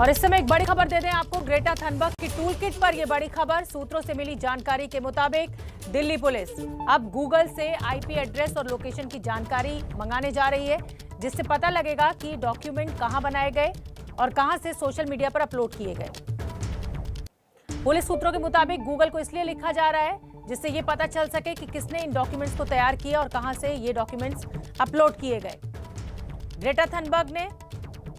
और इस समय एक बड़ी खबर दे दें आपको, ग्रेटा थनबर्ग की टूल किट पर यह बड़ी खबर। सूत्रों से मिली जानकारी के मुताबिक दिल्ली पुलिस अब गूगल से आईपी एड्रेस और लोकेशन की जानकारी मंगाने जा रही है, जिससे पता लगेगा कि डॉक्यूमेंट कहां बनाए गए और कहां से सोशल मीडिया पर अपलोड किए गए। पुलिस सूत्रों के मुताबिक गूगल को इसलिए लिखा जा रहा है जिससे ये पता चल सके कि किसने इन डॉक्यूमेंट्स को तैयार किया और कहां से ये डॉक्यूमेंट्स अपलोड किए गए। ग्रेटा थनबर्ग ने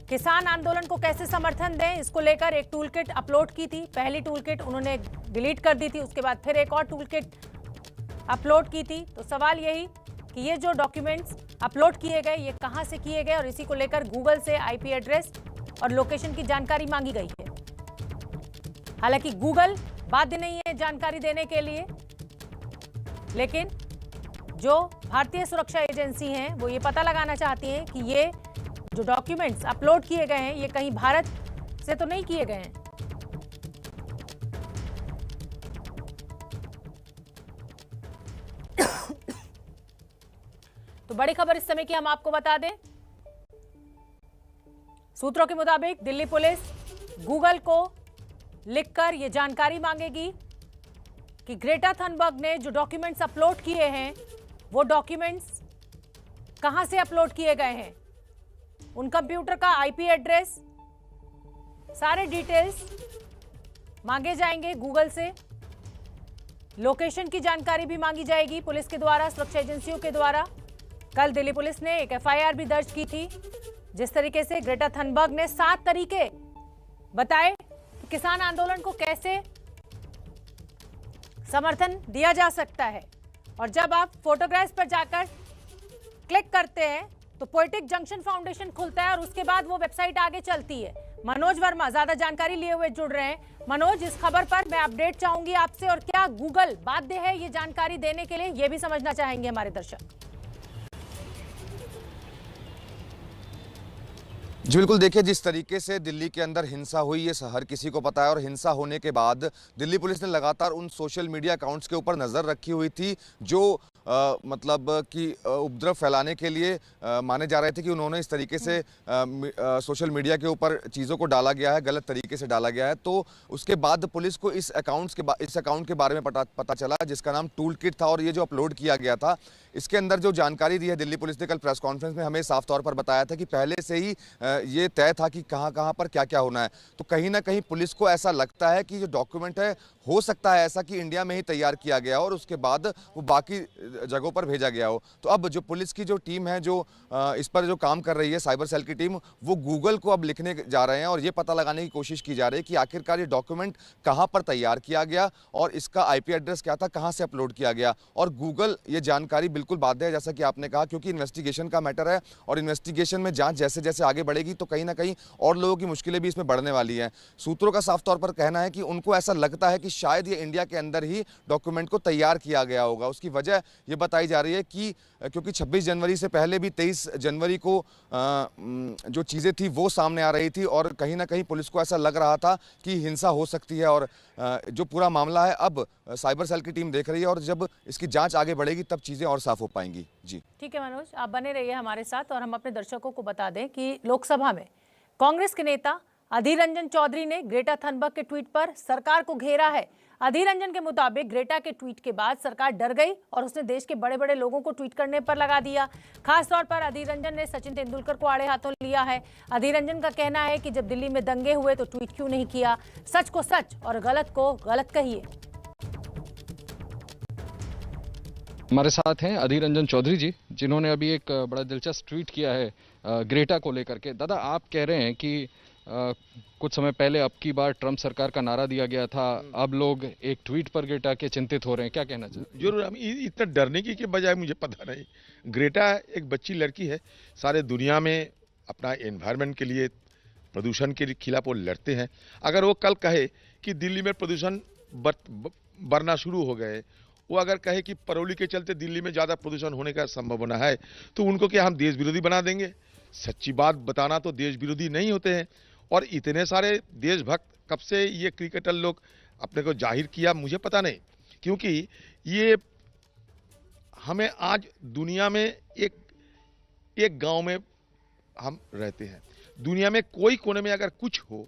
किसान आंदोलन को कैसे समर्थन दें, इसको लेकर एक टूल किट अपलोड की थी। पहली टूल किट उन्होंने डिलीट कर दी थी, उसके बाद फिर एक और टूल किट अपलोड की थी। तो सवाल यही कि ये जो डॉक्यूमेंट्स अपलोड किए गए ये कहां से किए गए, और इसी को लेकर गूगल से आईपी एड्रेस और लोकेशन की जानकारी मांगी गई है। हालांकि गूगल बाध्य नहीं है जानकारी देने के लिए, लेकिन जो भारतीय सुरक्षा एजेंसी हैं वो ये पता लगाना चाहती हैं कि ये जो डॉक्यूमेंट्स अपलोड किए गए हैं ये कहीं भारत से तो नहीं किए गए हैं। तो बड़ी खबर इस समय की हम आपको बता दें, सूत्रों के मुताबिक दिल्ली पुलिस गूगल को लिखकर यह जानकारी मांगेगी कि ग्रेटा थनबर्ग ने जो डॉक्यूमेंट्स अपलोड किए हैं वो डॉक्यूमेंट्स कहां से अपलोड किए गए हैं, उन कंप्यूटर का आईपी एड्रेस, सारे डिटेल्स मांगे जाएंगे गूगल से। लोकेशन की जानकारी भी मांगी जाएगी पुलिस के द्वारा, सुरक्षा एजेंसियों के द्वारा। कल दिल्ली पुलिस ने एक एफआईआर भी दर्ज की थी। जिस तरीके से ग्रेटा थनबर्ग ने 7 तरीके बताए कि किसान आंदोलन को कैसे समर्थन दिया जा सकता है, और जब आप फोटोग्राफ्स पर जाकर क्लिक करते हैं तो पोएटिक जंक्शन फाउंडेशन खुलता है और उसके बाद वो वेबसाइट आगे चलती है। मनोज वर्मा ज्यादा जानकारी लिए हुए जुड़ रहे हैं। मनोज, इस खबर पर मैं अपडेट चाहूंगी आपसे, और क्या गूगल बाध्य है ये जानकारी देने के लिए, ये भी समझना चाहेंगे हमारे दर्शक। जी बिल्कुल, देखिए जिस तरीके से दिल्ली के अंदर हिंसा हुई ये हर किसी को पता है, और हिंसा होने के बाद दिल्ली पुलिस ने लगातार उन सोशल मीडिया अकाउंट्स के ऊपर नज़र रखी हुई थी जो मतलब कि उपद्रव फैलाने के लिए माने जा रहे थे कि उन्होंने इस तरीके से सोशल मीडिया के ऊपर चीज़ों को डाला गया है, गलत तरीके से डाला गया है। तो उसके बाद पुलिस को इस अकाउंट के बारे में पता चला जिसका नाम टूल किट था, और ये जो अपलोड किया गया था इसके अंदर जो जानकारी दी है दिल्ली पुलिस ने कल प्रेस कॉन्फ्रेंस में हमें साफ तौर पर बताया था कि पहले से ही ये तय था कि कहाँ पर क्या क्या होना है। तो कहीं ना कहीं पुलिस को ऐसा लगता है कि जो डॉक्यूमेंट है हो सकता है ऐसा कि इंडिया में ही तैयार किया गया हो और उसके बाद वो बाकी जगहों पर भेजा गया हो। तो अब जो पुलिस की जो टीम है जो इस पर जो काम कर रही है, साइबर सेल की टीम, वो गूगल को अब लिखने जा रहे हैं और ये पता लगाने की कोशिश की जा रही है कि आखिरकार ये डॉक्यूमेंट कहाँ पर तैयार किया गया और इसका आईपी एड्रेस क्या था, कहाँ से अपलोड किया गया। और गूगल ये जानकारी बिल्कुल बाध्य है, जैसा कि आपने कहा, क्योंकि इन्वेस्टिगेशन का मैटर है और इन्वेस्टिगेशन में जांच जैसे जैसे आगे बढ़ेगी तो कहीं ना कहीं और लोगों की मुश्किलें भी इसमें बढ़ने वाली हैं। सूत्रों का साफ तौर पर कहना है कि उनको ऐसा लगता है कि शायद ये इंडिया के अंदर ही डॉक्यूमेंट को तैयार किया गया होगा। उसकी वजह ये बताई जा रही है कि क्योंकि 26 जनवरी से पहले भी 23 जनवरी को जो चीज़ें थी वो सामने आ रही थी और कहीं ना कहीं पुलिस को ऐसा लग रहा था कि हिंसा हो सकती है। और जो पूरा मामला है अब साइबर सेल की टीम देख रही है और जब इसकी जांच आगे बढ़ेगी तब चीज़ें और साफ हो पाएंगी। जी ठीक है मनोज, आप बने रहिए हमारे साथ। और हम अपने दर्शकों को बता दें कि लोकसभा में कांग्रेस के नेता अधीर रंजन चौधरी ने ग्रेटा थनबर्ग के ट्वीट पर सरकार को घेरा है। अधीर रंजन के मुताबिक ग्रेटा के ट्वीट के बाद सरकार डर गई और उसने देश के बड़े बड़े लोगों को ट्वीट करने पर लगा दिया। खास तौर पर अधीर रंजन ने सचिन तेंदुलकर को आड़े हाथों लिया है। अधीर रंजन का कहना है कि जब दिल्ली में दंगे हुए तो ट्वीट क्यों नहीं किया, सच को सच और गलत को गलत कहिए। हमारे साथ हैं अधीर रंजन चौधरी जी, जिन्होंने अभी एक बड़ा दिलचस्प ट्वीट किया है ग्रेटा को लेकर के। दादा, आप कह रहे हैं कि कुछ समय पहले अब की बार ट्रंप सरकार का नारा दिया गया था, अब लोग एक ट्वीट पर ग्रेटा के चिंतित हो रहे हैं, क्या कहना चाहते हैं? जरूर, हम इतना डरने की बजाय मुझे पता नहीं, ग्रेटा एक बच्ची लड़की है, सारे दुनिया में अपना एनवायरनमेंट के लिए, प्रदूषण के खिलाफ वो लड़ते हैं। अगर वो कल कहे कि दिल्ली में प्रदूषण बढ़ना शुरू हो गए, वो अगर कहे कि परौली के चलते दिल्ली में ज़्यादा प्रदूषण होने का संभावना है, तो उनको क्या हम देश विरोधी बना देंगे? सच्ची बात बताना तो देश विरोधी नहीं होते हैं। और इतने सारे देशभक्त कब से ये क्रिकेटर लोग अपने को जाहिर किया मुझे पता नहीं, क्योंकि ये हमें आज दुनिया में एक गांव में हम रहते हैं। दुनिया में कोई कोने में अगर कुछ हो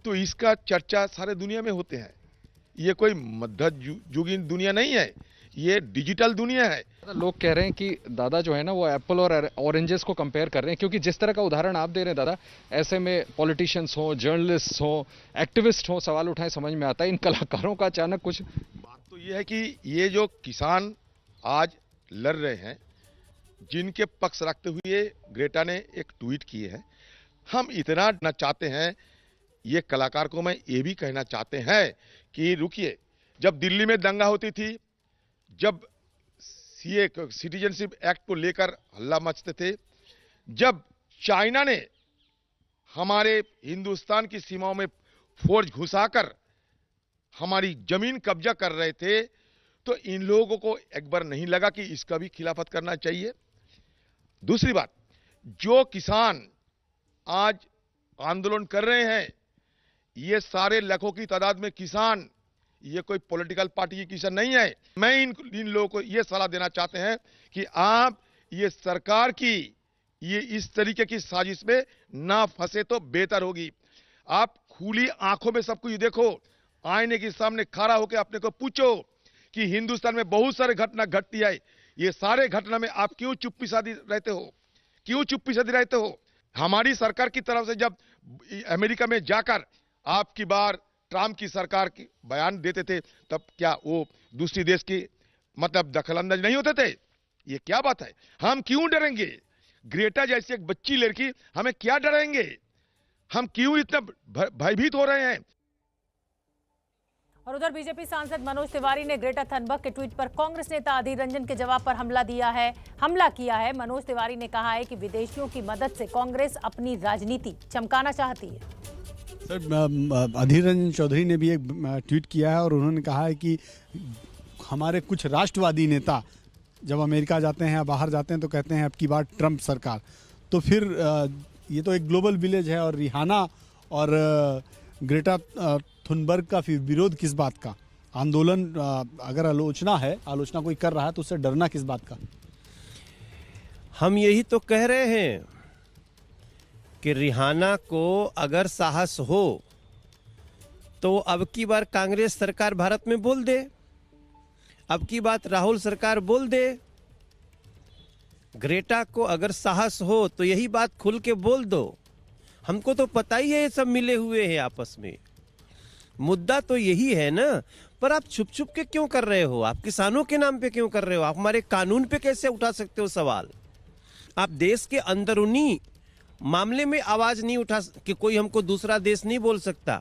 तो इसका चर्चा सारे दुनिया में होते हैं। ये कोई मध्ययुगीन दुनिया नहीं है, ये डिजिटल दुनिया है। लोग कह रहे हैं कि दादा जो है ना वो एप्पल और ऑरेंजेस को कंपेयर कर रहे हैं, क्योंकि जिस तरह का उदाहरण आप दे रहे हैं दादा, ऐसे में पॉलिटिशियंस हो, जर्नलिस्ट हो, एक्टिविस्ट हो, सवाल उठाए समझ में आता है। इन कलाकारों का अचानक कुछ बात तो ये है कि ये जो किसान आज लड़ रहे हैं, जिनके पक्ष रखते हुए ग्रेटा ने एक ट्वीट किए हैं, हम इतना ना चाहते हैं, ये कलाकार को मैं ये भी कहना चाहते हैं कि रुकिए, जब दिल्ली में दंगा होती थी, जब सीए सिटीजनशिप एक्ट को लेकर हल्ला मचते थे, जब चाइना ने हमारे हिंदुस्तान की सीमाओं में फौज घुसाकर हमारी जमीन कब्जा कर रहे थे, तो इन लोगों को एक बार नहीं लगा कि इसका भी खिलाफत करना चाहिए। दूसरी बात, जो किसान आज आंदोलन कर रहे हैं, ये सारे लाखों की तादाद में किसान, ये कोई पॉलिटिकल पार्टी की किसान नहीं है। मैं इन लोगों को ये सलाह देना चाहते हैं कि आप ये सरकार की ये इस तरीके की साजिश में ना फंसे तो बेहतर होगी। आप खुली आंखों में सब कुछ देखो, आईने के सामने खड़ा होकर अपने को पूछो कि हिंदुस्तान में बहुत सारे घटना घटती है, ये सारे घटना में आप क्यों चुप्पी साधी रहते हो, क्यों चुप्पी साधी रहते हो? हमारी सरकार की तरफ से जब अमेरिका में जाकर आपकी बार ट्रंप की सरकार की बयान देते थे, तब क्या वो दूसरी देश की मतलब दखलंदाज नहीं होते थे? ये क्या बात है? हम क्यों डरेंगे? ग्रेटा जैसी एक बच्ची लड़की, हमें क्या डरेंगे? हम क्यों इतना भयभीत हो रहे हैं? और उधर बीजेपी सांसद मनोज तिवारी ने ग्रेटा थनबर्ग के ट्वीट पर कांग्रेस नेता अधीर रंजन के जवाब पर हमला किया है। मनोज तिवारी ने कहा है कि विदेशियों की मदद से कांग्रेस अपनी राजनीति चमकाना चाहती है। सर, अधीर रंजन चौधरी ने भी एक ट्वीट किया है और उन्होंने कहा है कि हमारे कुछ राष्ट्रवादी नेता जब अमेरिका जाते हैं या बाहर जाते हैं तो कहते हैं अब की बार ट्रंप सरकार। तो फिर ये तो एक ग्लोबल विलेज है, और रिहाना और ग्रेटा थुनबर्ग का फिर विरोध किस बात का? आंदोलन अगर आलोचना कोई कर रहा है तो उससे डरना किस बात का? हम यही तो कह रहे हैं कि रिहाना को अगर साहस हो तो अब की बार कांग्रेस सरकार भारत में बोल दे, अब की बात राहुल सरकार बोल दे। ग्रेटा को अगर साहस हो तो यही बात खुल के बोल दो। हमको तो पता ही है ये सब मिले हुए हैं आपस में, मुद्दा तो यही है ना। पर आप छुप छुप के क्यों कर रहे हो? आप किसानों के नाम पे क्यों कर रहे हो? आप हमारे कानून पे कैसे उठा सकते हो सवाल? आप देश के अंदरूनी मामले में आवाज नहीं उठा कि कोई हमको दूसरा देश नहीं बोल सकता।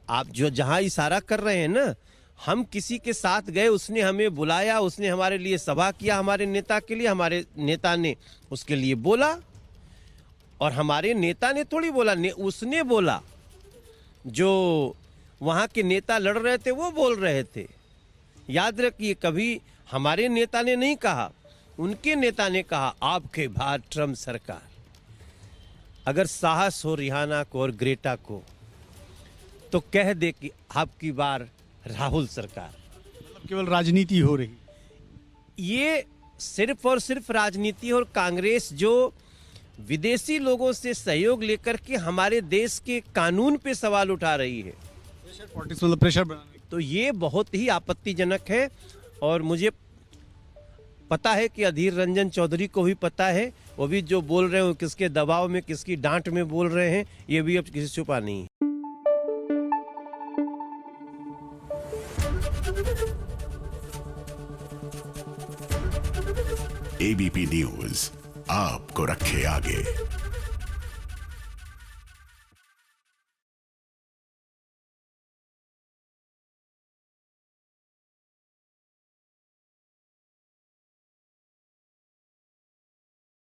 आप जो जहां इशारा कर रहे हैं ना, हम किसी के साथ गए, उसने हमें बुलाया, उसने हमारे लिए सभा किया, हमारे नेता के लिए, हमारे नेता ने उसके लिए बोला, और हमारे नेता ने थोड़ी बोला, उसने बोला। जो वहां के नेता लड़ रहे थे वो बोल रहे थे। याद रखिए, कभी हमारे नेता ने नहीं कहा, उनके नेता ने कहा आपके बाद ट्रंप सरकार। अगर साहस हो रिहाना को और ग्रेटा को तो कह दे कि आपकी बार राहुल सरकार। केवल राजनीति हो रही, ये सिर्फ और सिर्फ राजनीति। और कांग्रेस जो विदेशी लोगों से सहयोग लेकर के हमारे देश के कानून पे सवाल उठा रही है, प्रेशर बनाने, तो ये बहुत ही आपत्तिजनक है। और मुझे पता है कि अधीर रंजन चौधरी को भी पता है, वो भी जो बोल रहे हो किसके दबाव में, किसकी डांट में बोल रहे हैं, ये भी अब किसी छुपा नहीं है। एबीपी न्यूज आपको रखे आगे।